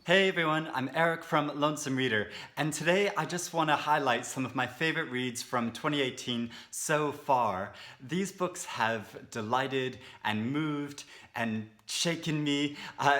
Hey everyone, I'm Eric from Lonesome Reader, and today I just want to highlight some of my favorite reads from 2018 so far. These books have delighted and moved and shaken me.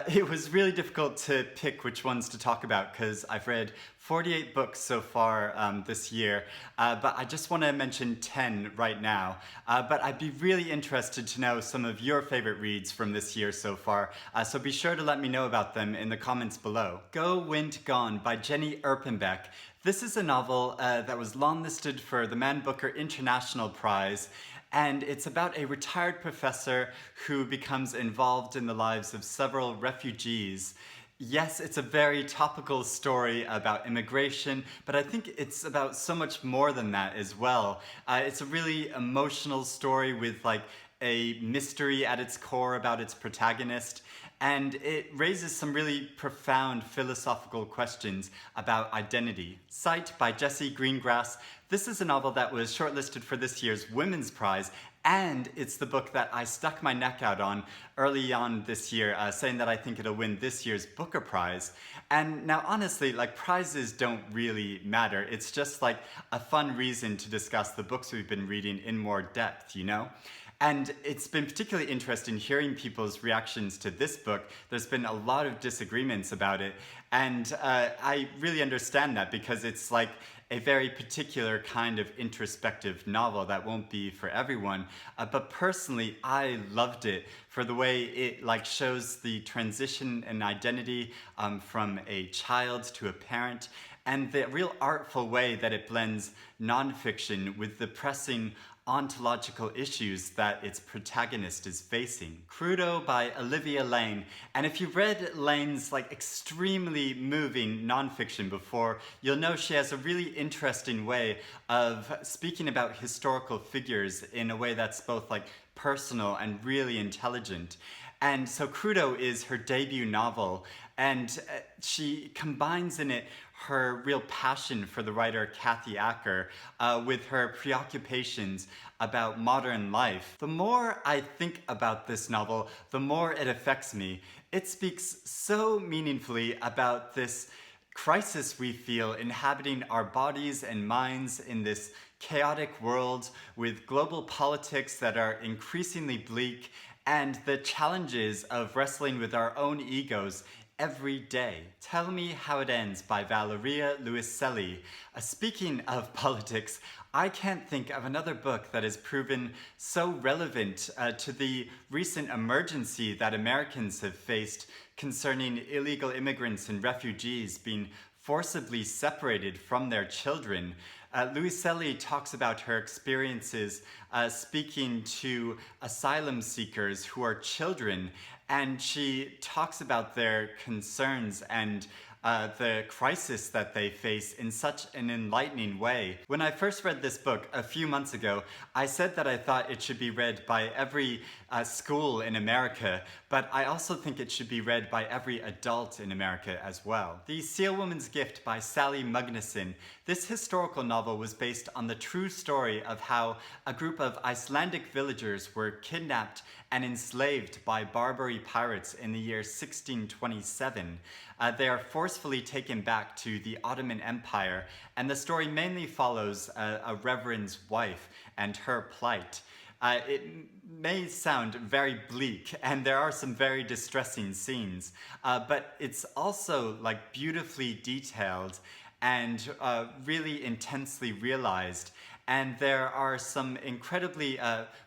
It was really difficult to pick which ones to talk about because I've read 48 books so far this year, but I just want to mention 10 right now. But I'd be really interested to know some of your favorite reads from this year so far, so be sure to let me know about them in the comments below. Go Wind Gone by Jenny Erpenbeck. This is a novel that was longlisted for the Man Booker International Prize, and it's about a retired professor who becomes involved in the lives of several refugees. Yes, it's a very topical story about immigration, but I think it's about so much more than that as well. It's a really emotional story with like a mystery at its core about its protagonist, and it raises some really profound philosophical questions about identity. Sight by Jessie Greengrass. This is a novel that was shortlisted for this year's Women's Prize, and it's the book that I stuck my neck out on early on this year, saying that I think it'll win this year's Booker Prize. And now, honestly, like, prizes don't really matter. It's just like a fun reason to discuss the books we've been reading in more depth, you know? And it's been particularly interesting hearing people's reactions to this book. There's been a lot of disagreements about it, and I really understand that because it's like a very particular kind of introspective novel that won't be for everyone. But personally, I loved it for the way it like shows the transition in identity from a child to a parent, and the real artful way that it blends nonfiction with the pressing ontological issues that its protagonist is facing. Crudo by Olivia Laing. And if you've read Laing's like extremely moving nonfiction before, you'll know she has a really interesting way of speaking about historical figures in a way that's both like personal and really intelligent. And so Crudo is her debut novel, and she combines in it her real passion for the writer Kathy Acker with her preoccupations about modern life. The more I think about this novel, the more it affects me. It speaks so meaningfully about this crisis we feel inhabiting our bodies and minds in this chaotic world with global politics that are increasingly bleak and the challenges of wrestling with our own egos every day. Tell Me How It Ends by Valeria Luiselli. Speaking of politics, I can't think of another book that has proven so relevant to the recent emergency that Americans have faced concerning illegal immigrants and refugees being forcibly separated from their children. Luiselli talks about her experiences speaking to asylum seekers who are children, and she talks about their concerns and the crisis that they face in such an enlightening way. When I first read this book a few months ago, I said that I thought it should be read by every school in America, but I also think it should be read by every adult in America as well. The Sealwoman's Gift by Sally Magnusson. This historical novel was based on the true story of how a group of Icelandic villagers were kidnapped and enslaved by Barbary pirates in the year 1627. They are forcefully taken back to the Ottoman Empire, and the story mainly follows a reverend's wife and her plight. It may sound very bleak, and there are some very distressing scenes, but it's also like beautifully detailed and really intensely realized. And there are some incredibly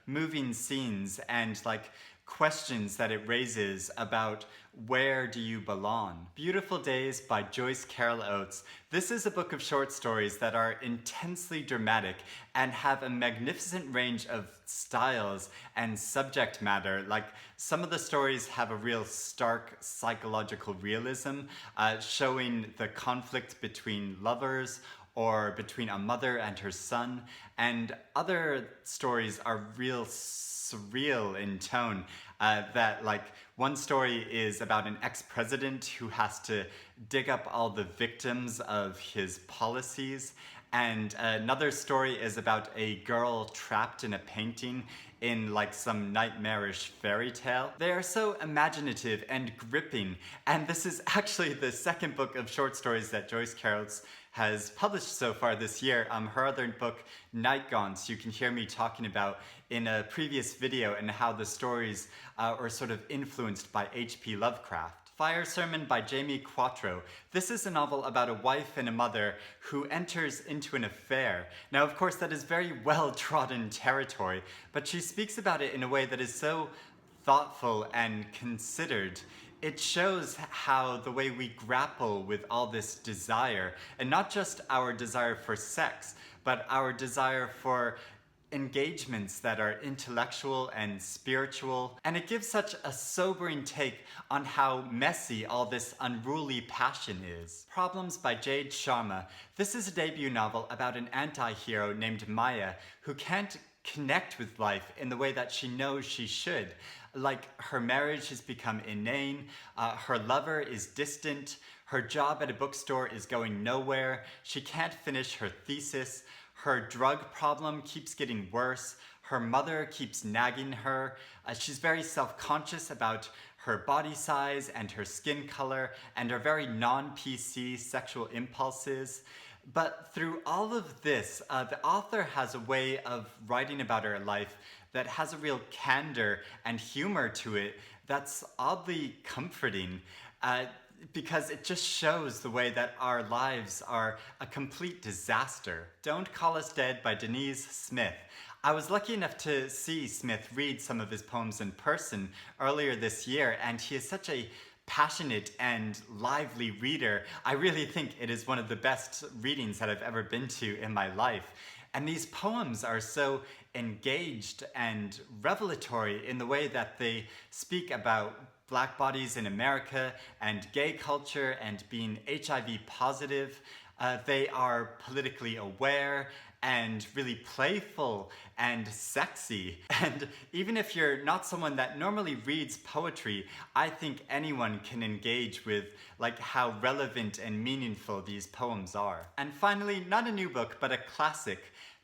moving scenes and like questions that it raises about where do you belong. Beautiful Days by Joyce Carol Oates. This is a book of short stories that are intensely dramatic and have a magnificent range of styles and subject matter. Like, some of the stories have a real stark psychological realism, showing the conflict between lovers or between a mother and her son, and other stories are real surreal in tone. That like one story is about an ex-president who has to dig up all the victims of his policies, and another story is about a girl trapped in a painting in like some nightmarish fairy tale. They are so imaginative and gripping, and this is actually the second book of short stories that Joyce Carol's has published so far this year. Her other book, Night Gaunts, you can hear me talking about in a previous video, and how the stories are sort of influenced by H.P. Lovecraft. Fire Sermon by Jamie Quatro. This is a novel about a wife and a mother who enters into an affair. Now, of course, that is very well-trodden territory, but she speaks about it in a way that is so thoughtful and considered. It shows how the way we grapple with all this desire, and not just our desire for sex, but our desire for engagements that are intellectual and spiritual, and it gives such a sobering take on how messy all this unruly passion is. Problems by Jade Sharma. This is a debut novel about an anti-hero named Maya who can't connect with life in the way that she knows she should. Like, her marriage has become inane, her lover is distant, her job at a bookstore is going nowhere, she can't finish her thesis, her drug problem keeps getting worse, her mother keeps nagging her, she's very self-conscious about her body size and her skin color and her very non-PC sexual impulses. But through all of this, the author has a way of writing about her life that has a real candor and humor to it that's oddly comforting. Because it just shows the way that our lives are a complete disaster. Don't Call Us Dead by Danez Smith. I was lucky enough to see Smith read some of his poems in person earlier this year, and he is such a passionate and lively reader. I really think it is one of the best readings that I've ever been to in my life. And these poems are so engaged and revelatory in the way that they speak about Black bodies in America and gay culture and being HIV positive. They are politically aware and really playful and sexy. And even if you're not someone that normally reads poetry, I think anyone can engage with like how relevant and meaningful these poems are. And finally, not a new book, but a classic,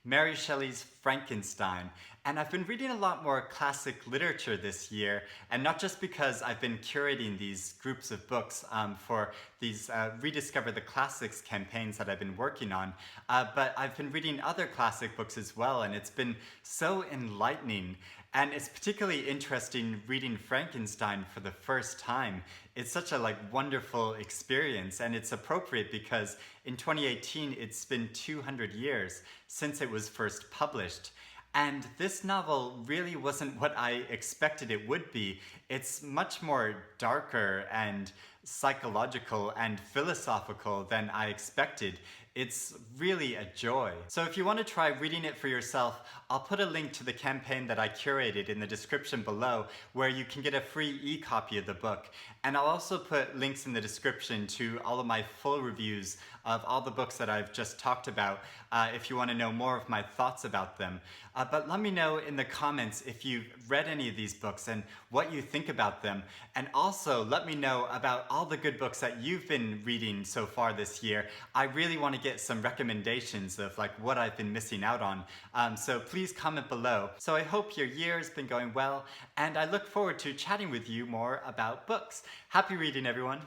Mary Shelley's Frankenstein. And I've been reading a lot more classic literature this year, and not just because I've been curating these groups of books for these Rediscover the Classics campaigns that I've been working on, but I've been reading other classic books as well, and it's been so enlightening. And it's particularly interesting reading Frankenstein for the first time. It's such a wonderful experience, and it's appropriate because in 2018 it's been 200 years since it was first published. And this novel really wasn't what I expected it would be. It's much more darker and psychological and philosophical than I expected. It's really a joy. So if you want to try reading it for yourself, I'll put a link to the campaign that I curated in the description below, where you can get a free e-copy of the book. And I'll also put links in the description to all of my full reviews of all the books that I've just talked about, if you want to know more of my thoughts about them. But let me know in the comments if you've read any of these books and what you think about them. And also let me know about all the good books that you've been reading so far this year. I really want to get some recommendations of what I've been missing out on. So please comment below. So I hope your year has been going well, and I look forward to chatting with you more about books. Happy reading, everyone.